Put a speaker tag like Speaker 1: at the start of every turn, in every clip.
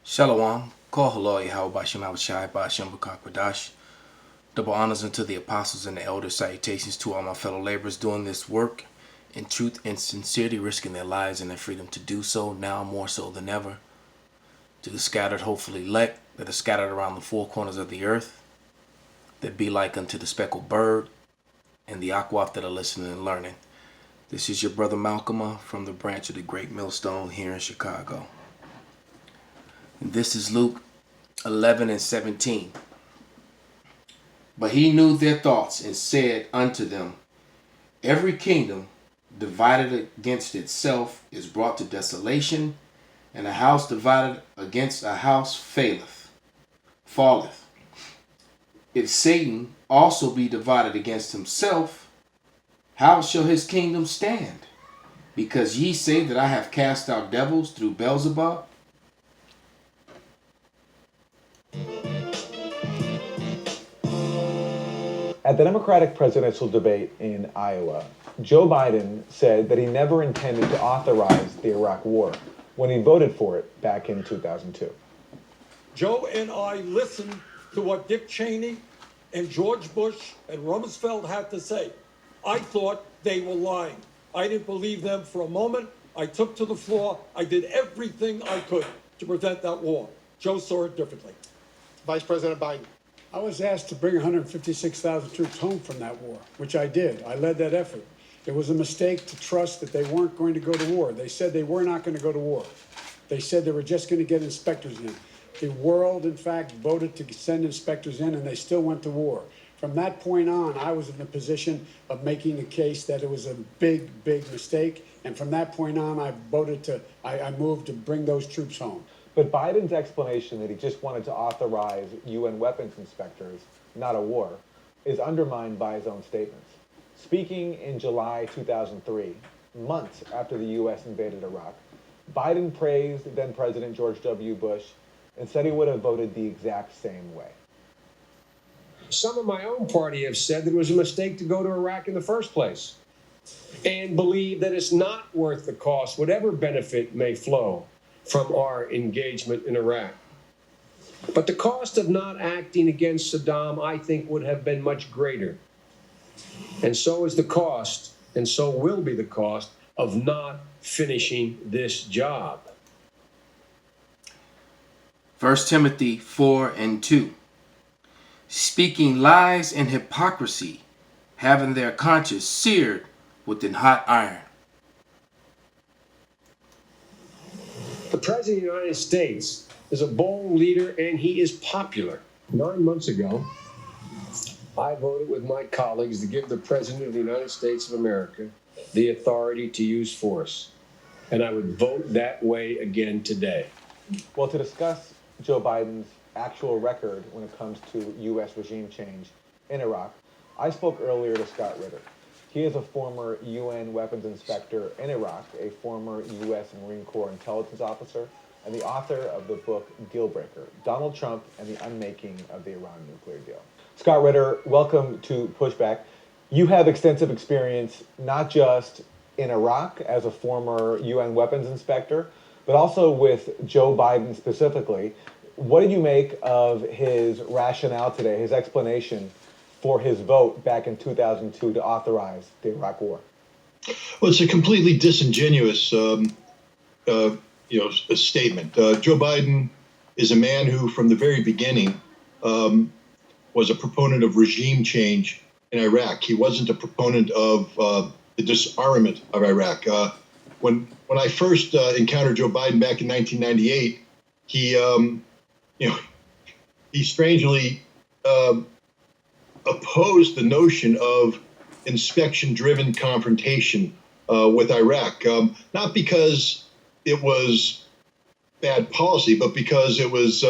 Speaker 1: Shalom, Kohaloi, Hawabashim Abishai, Bashim Bakakwadash. Double honors unto the apostles and the elders, salutations to all my fellow laborers doing this work in truth and sincerity, risking their lives and their freedom to do so, now more so than ever. To the scattered, hopefully elect, that are scattered around the four corners of the earth, that be like unto the speckled bird, and the aquaf that are listening and learning. This is your brother Malcolm from the branch of the Great Millstone here in Chicago. And this is Luke 11 and 17. But he knew their thoughts and said unto them, every kingdom divided against itself is brought to desolation, and a house divided against a house falleth. If Satan also be divided against himself, how shall his kingdom stand? Because ye say that I have cast out devils through Beelzebub.
Speaker 2: At the Democratic presidential debate in Iowa, Joe Biden said that he never intended to authorize the Iraq War when he voted for it back in 2002.
Speaker 3: Joe and I listened to what Dick Cheney and George Bush and Rumsfeld had to say. I thought they were lying. I didn't believe them for a moment. I took to the floor. I did everything I could to prevent that war. Joe saw it differently.
Speaker 4: Vice President Biden.
Speaker 5: I was asked to bring 156,000 troops home from that war, which I did. I led that effort. It was a mistake to trust that they weren't going to go to war. They said they were not going to go to war. They said they were just going to get inspectors in. The world, in fact, voted to send inspectors in, and they still went to war. From that point on, I was in a position of making the case that it was a big, big mistake. And from that point on, I moved to bring those troops home.
Speaker 2: But Biden's explanation that he just wanted to authorize UN weapons inspectors, not a war, is undermined by his own statements. Speaking in July 2003, months after the U.S. invaded Iraq, Biden praised then-President George W. Bush and said he would have voted the exact same way.
Speaker 6: Some of my own party have said that it was a mistake to go to Iraq in the first place and believe that it's not worth the cost, whatever benefit may flow from our engagement in Iraq. But the cost of not acting against Saddam, I think, would have been much greater. And so is the cost, and so will be the cost, of not finishing this job.
Speaker 1: 1 Timothy 4 and 2. Speaking lies and hypocrisy, having their conscience seared within hot iron.
Speaker 6: The President of the United States is a bold leader, and he is popular. 9 months ago, I voted with my colleagues to give the President of the United States of America the authority to use force. And I would vote that way again today.
Speaker 2: Well, to discuss Joe Biden's actual record when it comes to U.S. regime change in Iraq, I spoke earlier to Scott Ritter. He is a former UN weapons inspector in Iraq, a former U.S. Marine Corps intelligence officer, and the author of the book Dealbreaker, Donald Trump and the Unmaking of the Iran Nuclear Deal. Scott Ritter, welcome to Pushback. You have extensive experience not just in Iraq as a former UN weapons inspector, but also with Joe Biden specifically. What did you make of his rationale today, his explanation for his vote back in 2002 to authorize the Iraq War?
Speaker 7: Well, it's a completely disingenuous, statement. Joe Biden is a man who, from the very beginning, was a proponent of regime change in Iraq. He wasn't a proponent of the disarmament of Iraq. When I first encountered Joe Biden back in 1998, he strangely opposed the notion of inspection-driven confrontation with Iraq, not because it was bad policy, but because it was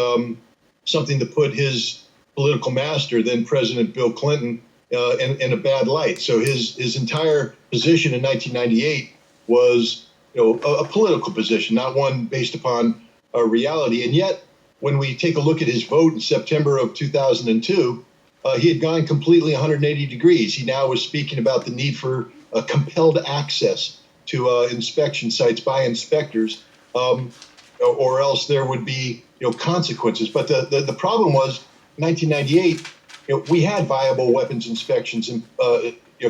Speaker 7: something to put his political master, then President Bill Clinton, in a bad light. So his entire position in 1998 was, a political position, not one based upon reality. And yet, when we take a look at his vote in September of 2002, he had gone completely 180 degrees. He now was speaking about the need for compelled access to inspection sites by inspectors. or else there would be consequences. But the problem was 1998. We had viable weapons inspections and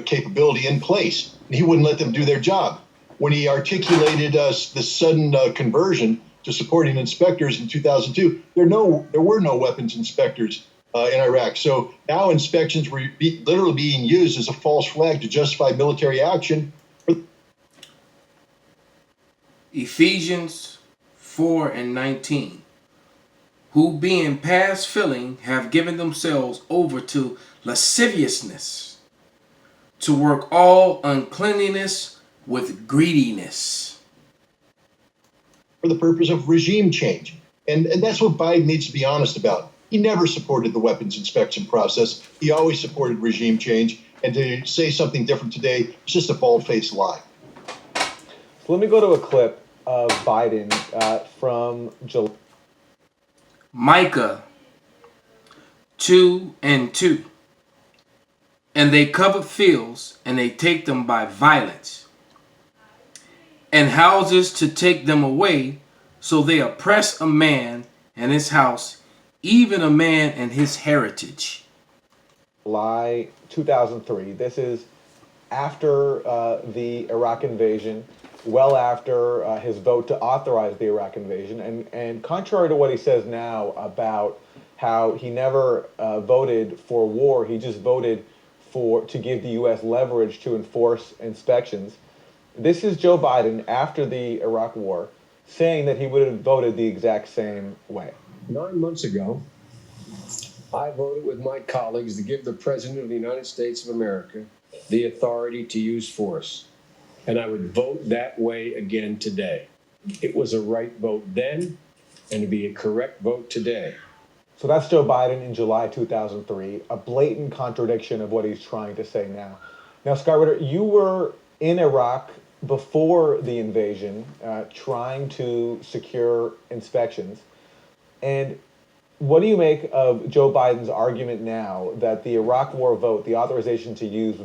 Speaker 7: capability in place, and he wouldn't let them do their job. When he articulated the sudden conversion to supporting inspectors in 2002, there were no weapons inspectors in Iraq. So now inspections were literally being used as a false flag to justify military action.
Speaker 1: Ephesians 4:19. Who being past filling have given themselves over to lasciviousness, to work all uncleanliness with greediness.
Speaker 7: For the purpose of regime change. And that's what Biden needs to be honest about. He never supported the weapons inspection process. He always supported regime change. And to say something different today is just a bald-faced lie.
Speaker 2: So let me go to a clip of Biden from July.
Speaker 1: Micah 2:2. And they cover fields, and they take them by violence, and houses to take them away. So they oppress a man and his house, even a man and his heritage.
Speaker 2: July 2003. This is after the Iraq invasion, well after his vote to authorize the Iraq invasion. And contrary to what he says now about how he never voted for war, he just voted to give the U.S. leverage to enforce inspections. This is Joe Biden after the Iraq war saying that he would have voted the exact same way.
Speaker 6: 9 months ago, I voted with my colleagues to give the President of the United States of America the authority to use force. And I would vote that way again today. It was a right vote then, and it'd be a correct vote today.
Speaker 2: So that's Joe Biden in July 2003, a blatant contradiction of what he's trying to say now. Now, Scott Ritter, you were in Iraq before the invasion, trying to secure inspections. And what do you make of Joe Biden's argument now that the Iraq war vote, the authorization to use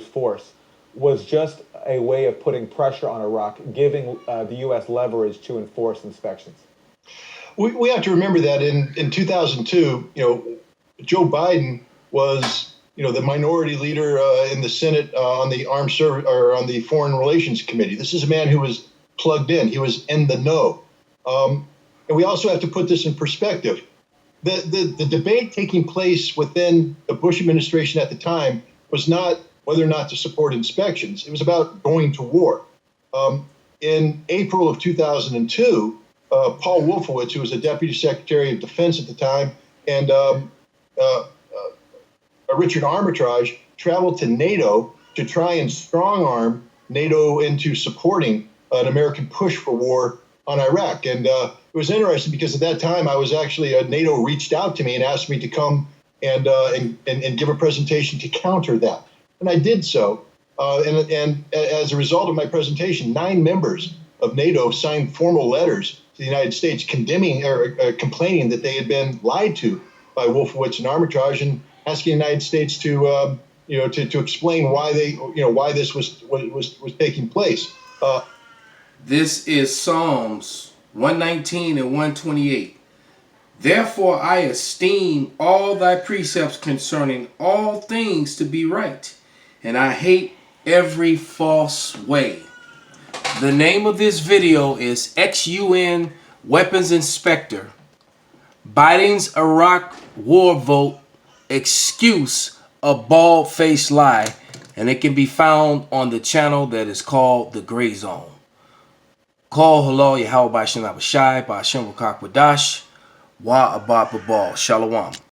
Speaker 2: force, was just a way of putting pressure on Iraq, giving the U.S. leverage to enforce inspections?
Speaker 7: We have to remember that in 2002, Joe Biden was, the minority leader in the Senate on the Armed Service or on the Foreign Relations Committee. This is a man who was plugged in. He was in the know. And we also have to put this in perspective. The debate taking place within the Bush administration at the time was not whether or not to support inspections. It was about going to war. In April of 2002, Paul Wolfowitz, who was the Deputy Secretary of Defense at the time, and Richard Armitage traveled to NATO to try and strong-arm NATO into supporting an American push for war on Iraq. And it was interesting because at that time I was actually, NATO reached out to me and asked me to come and give a presentation to counter that. And I did so. And as a result of my presentation, 9 members of NATO signed formal letters to the United States condemning or complaining that they had been lied to by Wolfowitz and Armitage, and asking the United States to explain why why this was taking place.
Speaker 1: This is Psalms 119 and 128. Therefore I esteem all thy precepts concerning all things to be right, and I hate every false way. The name of this video is XUN Weapons Inspector, Biden's Iraq War Vote Excuse, a Bald-Faced Lie, and it can be found on the channel that is called The Gray Zone. Call hello Yahweh Bashim Abashai Bashim Wakakwadash Wa Abba Babal Shalom.